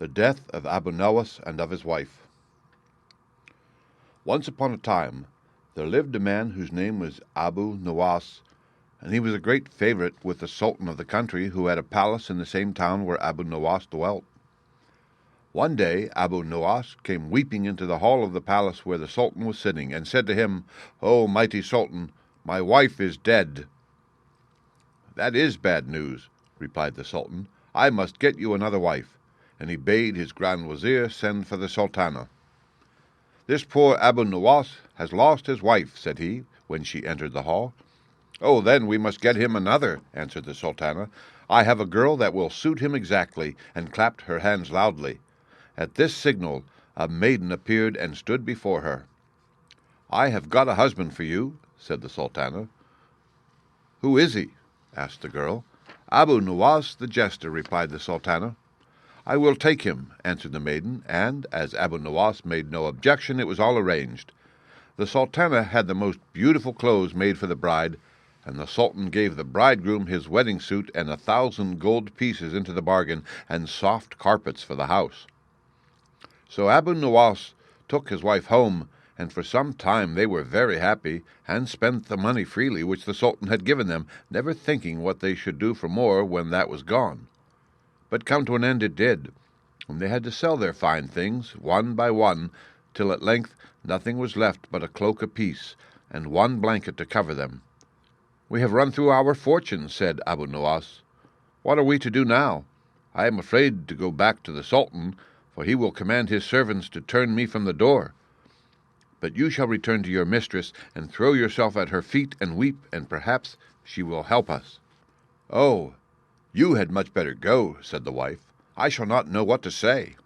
The death of Abu Nowas and of his wife. Once upon a time there lived a man whose name was Abu Nowas, and he was a great favorite with the Sultan of the country, who had a palace in the same town where Abu Nowas dwelt. One day Abu Nowas came weeping into the hall of the palace where the Sultan was sitting, and said to him, "O mighty Sultan, my wife is dead." "That is bad news," replied the Sultan. "I must get you another wife." And he bade his Grand Wazir send for the Sultana. "This poor Abu Nowas has lost his wife," said he, when she entered the hall. "Oh, then we must get him another," answered the Sultana. "I have a girl that will suit him exactly," and clapped her hands loudly. At this signal a maiden appeared and stood before her. "I have got a husband for you," said the Sultana. "Who is he?" asked the girl. "Abu Nowas the jester," replied the Sultana. "I will take him," answered the maiden, and as Abu Nowas made no objection, it was all arranged. The Sultana had the most beautiful clothes made for the bride, and the Sultan gave the bridegroom his wedding suit and 1,000 gold pieces into the bargain, and soft carpets for the house. So Abu Nowas took his wife home, and for some time they were very happy, and spent the money freely which the Sultan had given them, never thinking what they should do for more when that was gone. But come to an end it did, and they had to sell their fine things, one by one, till at length nothing was left but a cloak apiece, and one blanket to cover them. "We have run through our fortunes," said Abu Nowas. "What are we to do now? I am afraid to go back to the Sultan, for he will command his servants to turn me from the door. But you shall return to your mistress, and throw yourself at her feet and weep, and perhaps she will help us." "Oh, you had much better go," said the wife. "I shall not know what to say."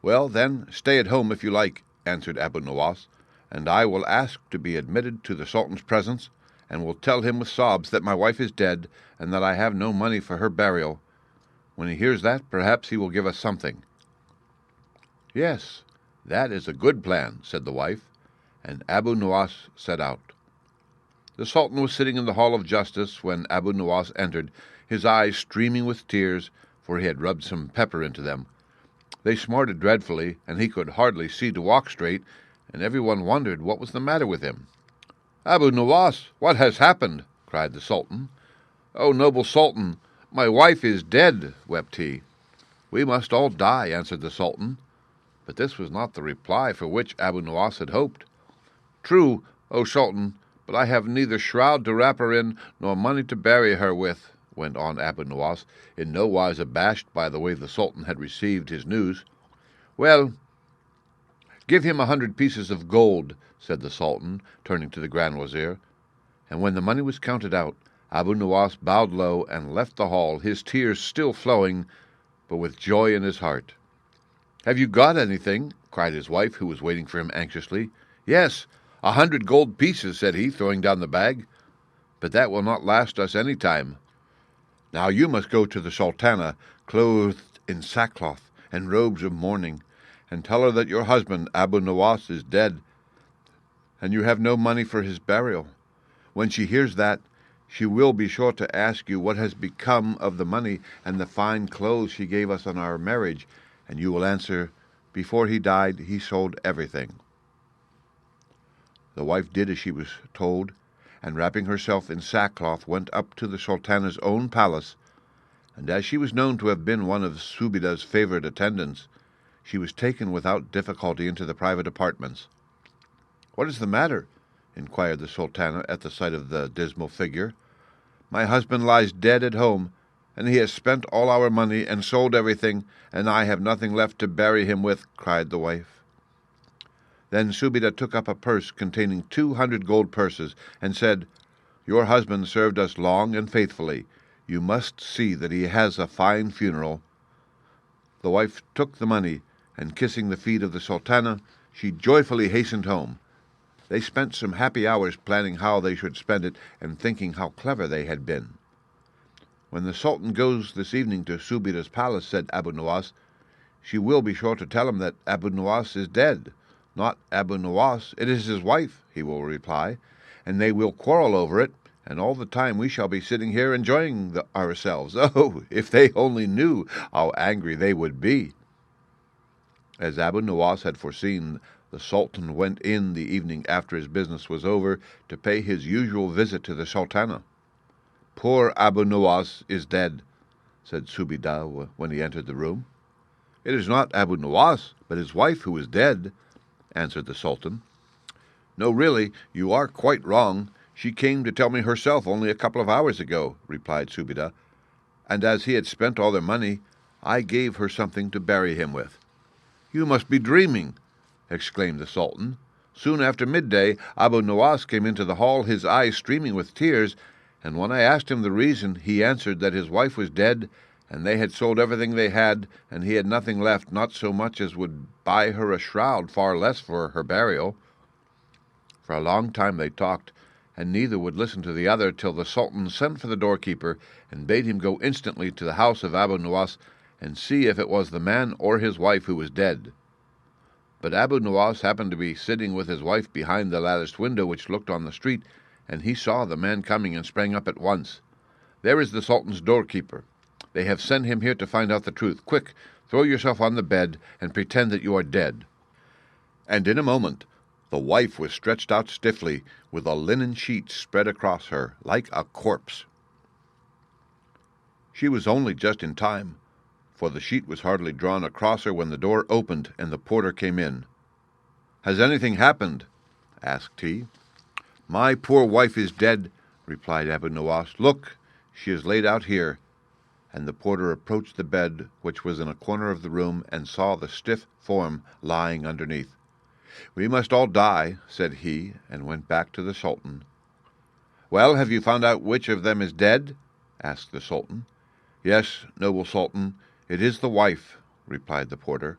"Well, then, stay at home if you like," answered Abu Nowas, "and I will ask to be admitted to the Sultan's presence, and will tell him with sobs that my wife is dead, and that I have no money for her burial. When he hears that, perhaps he will give us something." "Yes, that is a good plan," said the wife, and Abu Nowas set out. The Sultan was sitting in the Hall of Justice when Abu Nowas entered, his eyes streaming with tears, for he had rubbed some pepper into them. They smarted dreadfully, and he could hardly see to walk straight, and everyone wondered what was the matter with him. "Abu Nowas, what has happened?" cried the Sultan. "O noble Sultan, my wife is dead," wept he. "We must all die," answered the Sultan. But this was not the reply for which Abu Nowas had hoped. "True, O Sultan, but I have neither shroud to wrap her in, nor money to bury her with," went on Abu Nowas, in no wise abashed by the way the Sultan had received his news. "Well, give him 100 pieces of gold," said the Sultan, turning to the Grand Wazir. And when the money was counted out, Abu Nowas bowed low and left the hall, his tears still flowing, but with joy in his heart. "Have you got anything?" cried his wife, who was waiting for him anxiously. "Yes, 100 gold pieces," said he, throwing down the bag. "But that will not last us any time. Now you must go to the Sultana, clothed in sackcloth and robes of mourning, and tell her that your husband, Abu Nowas, is dead, and you have no money for his burial. When she hears that, she will be sure to ask you what has become of the money and the fine clothes she gave us on our marriage, and you will answer, 'Before he died, he sold everything.'" The wife did as she was told, and wrapping herself in sackcloth went up to the Sultana's own palace, and as she was known to have been one of Subida's favorite attendants, she was taken without difficulty into the private apartments. "What is the matter?" inquired the Sultana at the sight of the dismal figure. "My husband lies dead at home, and he has spent all our money and sold everything, and I have nothing left to bury him with," cried the wife. Then Subida took up a purse containing 200 gold purses, and said, "Your husband served us long and faithfully. You must see that he has a fine funeral." The wife took the money, and kissing the feet of the Sultana, she joyfully hastened home. They spent some happy hours planning how they should spend it, and thinking how clever they had been. "When the Sultan goes this evening to Subida's palace," said Abu Nowas, "she will be sure to tell him that Abu Nowas is dead. Not Abu Nowas, it is his wife," he will reply, "and they will quarrel over it, and all the time we shall be sitting here enjoying ourselves. Oh, if they only knew how angry they would be." As Abu Nuwas had foreseen, the Sultan went in the evening after his business was over to pay his usual visit to the Sultana. "Poor Abu Nuwas is dead," said Subida when he entered the room. "It is not Abu Nuwas, but his wife who is dead," answered the Sultan. "No, really, you are quite wrong. She came to tell me herself only a couple of hours ago," replied Subida, "and as he had spent all their money, I gave her something to bury him with." "You must be dreaming," exclaimed the Sultan. "Soon after midday, Abu Nuwas came into the hall, his eyes streaming with tears, and when I asked him the reason, he answered that his wife was dead, and they had sold everything they had, and he had nothing left, not so much as would buy her a shroud, far less for her burial." For a long time they talked, and neither would listen to the other, till the Sultan sent for the doorkeeper and bade him go instantly to the house of Abu Nuwas and see if it was the man or his wife who was dead. But Abu Nuwas happened to be sitting with his wife behind the latticed window which looked on the street, and he saw the man coming and sprang up at once. "There is the Sultan's doorkeeper. They have sent him here to find out the truth. Quick, throw yourself on the bed and pretend that you are dead." And in a moment the wife was stretched out stiffly, with a linen sheet spread across her, like a corpse. She was only just in time, for the sheet was hardly drawn across her when the door opened and the porter came in. "Has anything happened?" asked he. "My poor wife is dead," replied Abu Nuwas. "Look, she is laid out here." And the porter approached the bed, which was in a corner of the room, and saw the stiff form lying underneath. "We must all die," said he, and went back to the Sultan. "Well, have you found out which of them is dead?" asked the Sultan. "Yes, noble Sultan, it is the wife," replied the porter.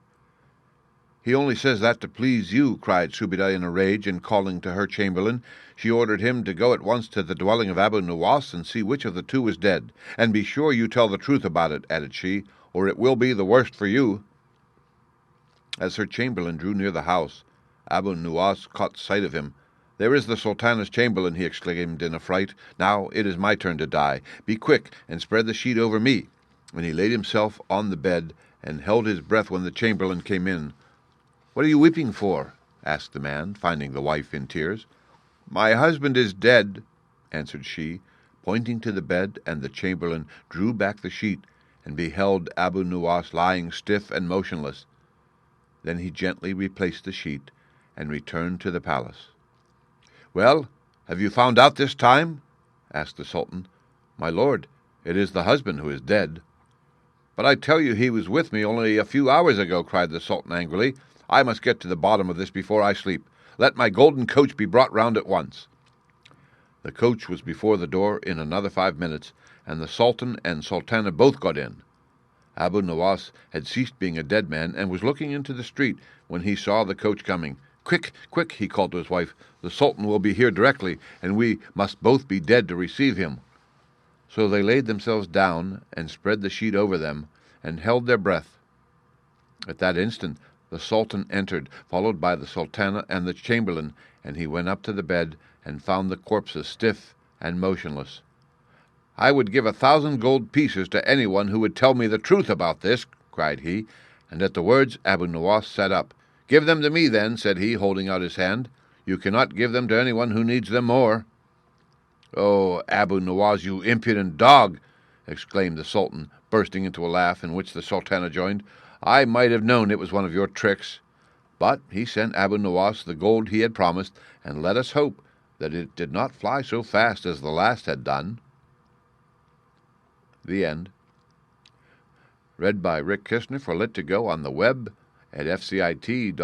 "He only says that to please you," cried Subida in a rage, and calling to her chamberlain, she ordered him to go at once to the dwelling of Abu Nuwas and see which of the two was dead. "And be sure you tell the truth about it," added she, "or it will be the worst for you." As her chamberlain drew near the house, Abu Nuwas caught sight of him. "There is the Sultana's chamberlain," he exclaimed in a fright. "Now it is my turn to die. Be quick and spread the sheet over me." And he laid himself on the bed and held his breath when the chamberlain came in. "What are you weeping for?" asked the man, finding the wife in tears. "My husband is dead," answered she, pointing to the bed, and the chamberlain drew back the sheet and beheld Abu Nuwas lying stiff and motionless. Then he gently replaced the sheet and returned to the palace. "Well, have you found out this time?" asked the Sultan. "My lord, it is the husband who is dead." "But I tell you he was with me only a few hours ago," cried the Sultan angrily. "I must get to the bottom of this before I sleep. Let my golden coach be brought round at once." The coach was before the door in another 5 minutes, and the Sultan and Sultana both got in. Abu Nuwas had ceased being a dead man, and was looking into the street when he saw the coach coming. "Quick, quick," he called to his wife. "The Sultan will be here directly, and we must both be dead to receive him." So they laid themselves down and spread the sheet over them, and held their breath. At that instant the Sultan entered, followed by the Sultana and the chamberlain, and he went up to the bed and found the corpses stiff and motionless. "I would give 1,000 gold pieces to anyone who would tell me the truth about this," cried he, and at the words Abu Nuwas sat up. "Give them to me, then," said he, holding out his hand. "You cannot give them to anyone who needs them more." "Oh, Abu Nuwas, you impudent dog!" exclaimed the Sultan, bursting into a laugh, in which the Sultana joined. "I might have known it was one of your tricks." But he sent Abu Nuwas the gold he had promised, and let us hope that it did not fly so fast as the last had done. The end. Read by Rick Kistner for Lit2Go on the web at fcit.usf.edu.